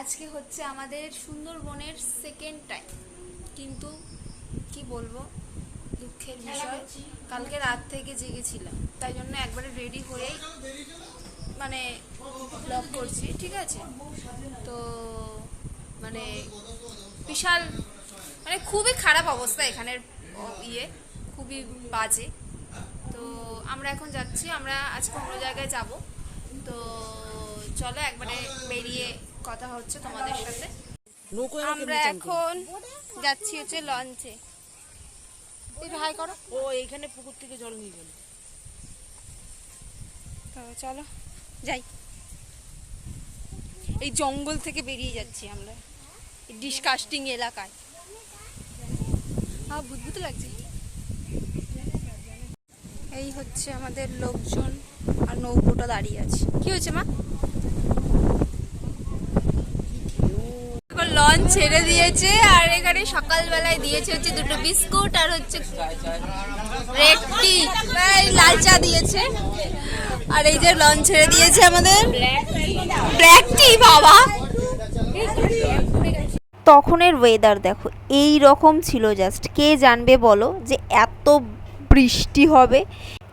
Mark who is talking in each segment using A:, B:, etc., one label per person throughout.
A: আজকে হচ্ছে আমাদের সুন্দরবনের সেকেন্ড টাইম, কিন্তু কি বলবো, দুঃখের বিষয় কালকে রাত থেকে জেগেছিলাম, তাই জন্য একবারে রেডি হয়েই মানে ব্লগ করছি, ঠিক আছে? তো মানে বিশাল মানে খুবই খারাপ অবস্থা এখানের, ইয়ে খুবই বাজে। তো আমরা এখন যাচ্ছি, আমরা আজকে অন্য জায়গায় যাব। তো চলো একবারে বেরিয়ে কথা হচ্ছে তোমাদের সাথে। আমরা এখন যাচ্ছি হচ্ছে লঞ্চে। হাই করো।
B: ও এইখানে পুকুর থেকে জল নিয়ে গেল।
A: তো চলো যাই। এই জঙ্গল থেকে বেরিয়ে যাচ্ছি আমরা, ডিসকাস্টিং এলাকায়। ভূত লাগছে। এই হচ্ছে আমাদের লোকজন, আর নৌকোটা দাঁড়িয়ে আছে। কি হয়েছে মা? লঞ্চ ছেড়ে দিয়েছে, আর এখানে সকালবেলায় দিয়েছে হচ্ছে দুটো বিস্কুট আর হচ্ছে রেড টি, লাল চা দিয়েছে। আর এই যে লঞ্চ ছেড়ে দিয়েছে আমাদের ব্ল্যাক টি। বাবা, তখনের ওয়েদার দেখো এই রকম ছিল, জাস্ট কে জানবে বলো যে এত বৃষ্টি হবে।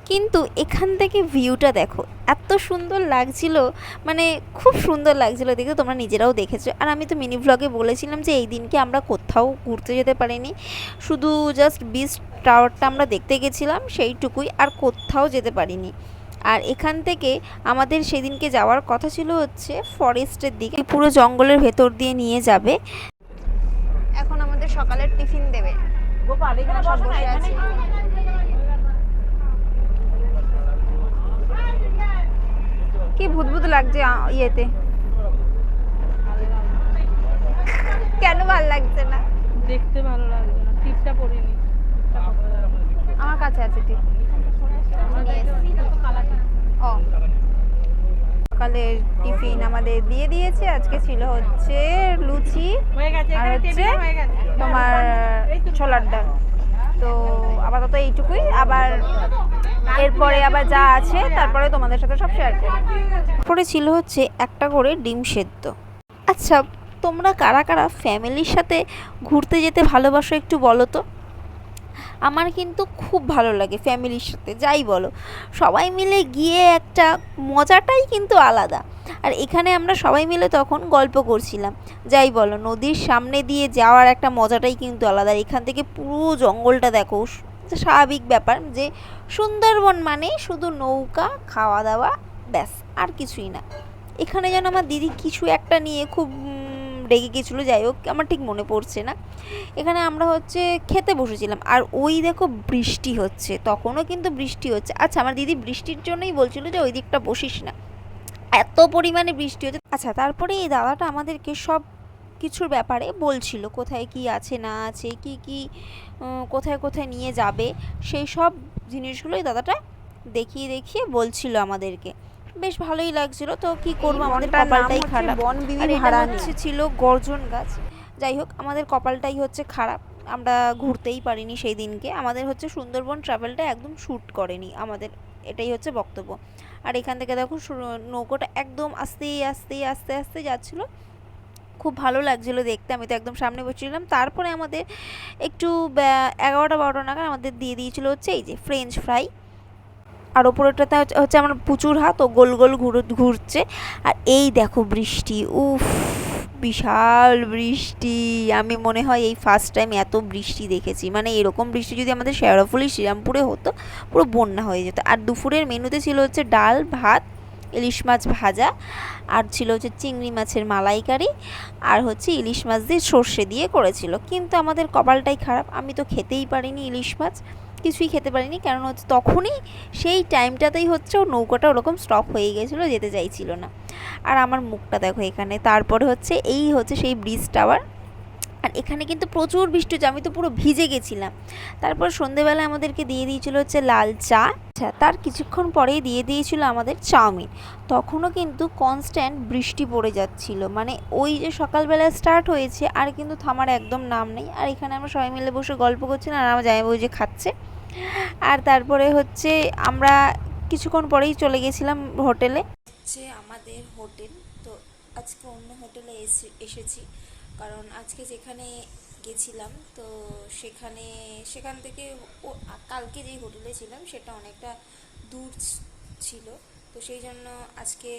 A: কিন্তু এখান থেকে ভিউটা দেখো এত সুন্দর লাগছিল, মানে খুব সুন্দর লাগছিল দেখতে, তোমরা নিজেরাও দেখেছো। আর আমি তো মিনি ভ্লগে বলেছিলাম যে এই দিনকে আমরা কোথাও ঘুরতে যেতে পারিনি, শুধু জাস্ট বিচ টাওয়ারটা আমরা দেখতে গেছিলাম, সেইটুকুই, আর কোথাও যেতে পারিনি। আর এখান থেকে আমাদের সেদিনকে যাওয়ার কথা ছিল হচ্ছে ফরেস্টের দিকে, পুরো জঙ্গলের ভেতর দিয়ে নিয়ে যাবে। এখন আমাদের সকালের টিফিন দেবে।
B: গোপাল এখানে বসো না, এখানে
A: কি ভূত লাগছে ইয়েতে, কেন ভালো লাগছে না?
B: দেখতে ভালো লাগছে না, টিপটা পরিনি।
A: আমার কাছে আছে টিপ। ও, সকালের টিফিন আমাদের দিয়ে দিয়েছে। আজকে ছিল হচ্ছে লুচি আর হচ্ছে তোমার ছোলার ডাল। তো আপাতত এইটুকুই, আবার এরপরে আবার যা আছে তারপরে তোমাদের সাথে সব শেয়ার করব। তারপরে ছিল হচ্ছে একটা করে ডিম সেদ্ধ। আচ্ছা, তোমরা কারা কারা ফ্যামিলির সাথে ঘুরতে যেতে ভালোবাসো একটু বলো তো। আমার কিন্তু খুব ভালো লাগে ফ্যামিলির সাথে, যাই বলো, সবাই মিলে গিয়ে একটা মজাটাই কিন্তু আলাদা। আর এখানে আমরা সবাই মিলে তখন গল্প করছিলাম, যাই বলো, নদীর সামনে দিয়ে যাওয়ার একটা মজাটাই কিন্তু আলাদা। এখান থেকে পুরো জঙ্গলটা দেখো, স্বাভাবিক ব্যাপার যে সুন্দরবন মানে শুধু নৌকা, খাওয়া দাওয়া, ব্যাস, আর কিছুই না। এখানে যেন আমার দিদি কিছু একটা নিয়ে খুব রেগে গেছিলো, যাই হোক আমার ঠিক মনে পড়ছে না। এখানে আমরা হচ্ছে খেতে বসেছিলাম, আর ওই দেখো বৃষ্টি হচ্ছে, তখনও কিন্তু বৃষ্টি হচ্ছে। আচ্ছা, আমার দিদি বৃষ্টির জন্যই বলছিল যে ওই দিকটা বসিস না, এত পরিমাণে বৃষ্টি হচ্ছে। আচ্ছা, তারপরে এই দাদাটা আমাদেরকে সব কিছুর ব্যাপারে বলছিল, কোথায় কি আছে না আছে, কি কি কোথায় কোথায় নিয়ে যাবে, সেই সব জিনিসগুলোই দাদাটা দেখিয়ে দেখিয়ে বলছিল আমাদেরকে। বেশ ভালোই লাগছিল। তো কি করবো, আমাদের কপালটাই খারাপ। আর এটা হচ্ছে ছিল গর্জন গাছ। যাই হোক, আমাদের কপালটাই হচ্ছে খারাপ, আমরা ঘুরতেই পারিনি সেই দিনকে। আমাদের হচ্ছে সুন্দরবন ট্রাভেলটা একদম শ্যুট করেনি আমাদের, এটাই হচ্ছে বক্তব্য। আর এখান থেকে দেখো নৌকোটা একদম আস্তে আস্তে আস্তে আস্তে যাচ্ছিলো, খুব ভালো লাগছিলো দেখতে। আমি তো একদম সামনে বসেছিলাম। তারপরে আমাদের একটু 11টা-12টা নাগাদ আমাদের দিয়ে দিয়েছিলো হচ্ছে এই যে ফ্রেঞ্চ ফ্রাই, আর ওপরেরটাতে হচ্ছে আমার প্রচুর হাত ও গোল গোল ঘুরছে। আর এই দেখো বৃষ্টি, উফ, বিশাল বৃষ্টি। আমি মনে হয় এই ফার্স্ট টাইম এত বৃষ্টি দেখেছি, মানে এরকম বৃষ্টি যদি আমাদের শেওড়াফুলি শ্রীরামপুরে হতো পুরো বন্যা হয়ে যেত। আর দুপুরের মেনুতে ছিল হচ্ছে ডাল ভাত, ইলিশ মাছ ভাজা, আর ছিল হচ্ছে চিংড়ি মাছের মালাইকারি, আর হচ্ছে ইলিশ মাছ দিয়ে সর্ষে দিয়ে করেছিল। কিন্তু আমাদের কপালটাই খারাপ, আমি তো খেতেই পারিনি ইলিশ মাছ, কিছুই খেতে পারিনি, কারণ হচ্ছে তখনই সেই টাইমটাতেই হচ্ছে ও নৌকাটা ওরকম স্টপ হয়ে গেছিলো, যেতে চাইছিল না। আর আমার মুখটা দেখো এখানে। তারপরে হচ্ছে এই হচ্ছে সেই ব্রিজ টাওয়ার, আর এখানে কিন্তু প্রচুর বৃষ্টি হচ্ছে, আমি তো পুরো ভিজে গেছিলাম। তারপর সন্ধেবেলা আমাদেরকে দিয়ে দিয়েছিল হচ্ছে লাল চা। আচ্ছা, তার কিছুক্ষণ পরেই দিয়ে দিয়েছিল আমাদের চাউমিন। তখনও কিন্তু কনস্ট্যান্ট বৃষ্টি পড়ে যাচ্ছিল, মানে ওই যে সকালবেলা স্টার্ট হয়েছে আর কিন্তু থামার একদম নাম নেই। আর এখানে আমরা সবাই মিলে বসে গল্প করছিলাম, আর আমার জামাইবাবু যে খাচ্ছে। আর তারপরে হচ্ছে আমরা কিছুক্ষণ পরেই চলে গেছিলাম হোটেলে, হচ্ছে আমাদের হোটেল। তো আজকে অন্য হোটেলে এসেছি, কারণ আজকে যেখানে গেছিলাম তো সেখান থেকে কালকে যেই হোটেলে ছিলাম সেটা অনেকটা দূর ছিল। তো সেই জন্য আজকে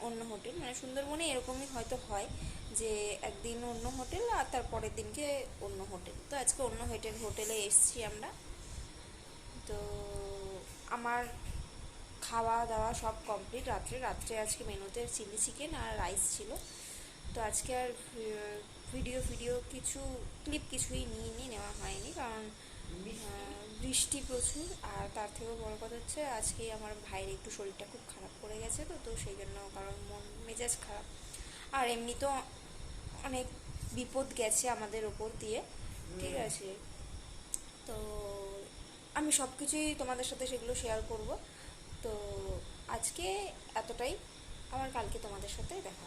A: অন্য হোটেল, মানে সুন্দরবনে এরকমই হয়তো হয় যে একদিন অন্য হোটেল আর তার পরের দিনকে অন্য হোটেল। তো আজকে অন্য হোটেলে এসেছি আমরা। তো আমার খাওয়া দাওয়া সব কমপ্লিট। রাত্রে আজকে মেনুতে চিলি চিকেন আর রাইস ছিল। তো আজকে আর ভিডিও কিছু ক্লিপ কিছুই নেওয়া হয়নি, কারণ বৃষ্টি প্রচুর। আর তার থেকেও বড় কথা হচ্ছে আজকে আমার ভাইয়ের একটু শরীরটা খুব খারাপ করে গেছে, তো সেই জন্য, কারণ মন মেজাজ খারাপ। আর এমনি তো অনেক বিপদ গেছে আমাদের ওপর দিয়ে, ঠিক আছে। তো আমি সব কিছুই তোমাদের সাথে সেগুলো শেয়ার করব। তো আজকে এতটাই, আবার কালকে তোমাদের সাথে দেখা।